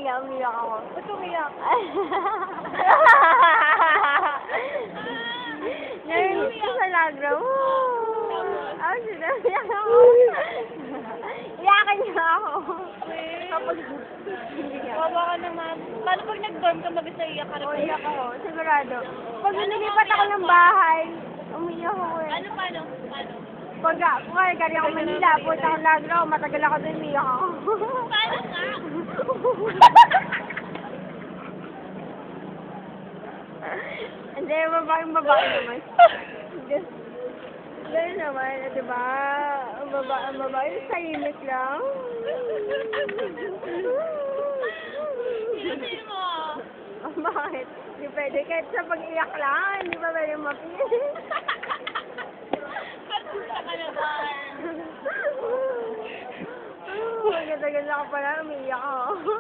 nga, umiyak ako. Ba't umiyak? Narinig ko sa lagra. Ay, sinabiyak ako. Iyakan niya ako. Kapag Wawa ka naman. Paano pag nag-dorm ka mag-isa iyak ka rin? umiyak ako, sigurado. Pag nilipat ako ng bahay, umiyak ako eh. Paano? Pag galing ako Manila, punta ako lagra, matagal ako doon, umiyak ako. Paano nga? Hindi, babae naman. Gano'n naman, diba? Ang babae, tahimik lang. Sino mo? Oh, bakit? Hindi pwede, kahit sa pag-iyak lang, hindi pa pwede mapili. Pagpunta ka na ba? Maganda-ganda ka pala, umiiyak ako.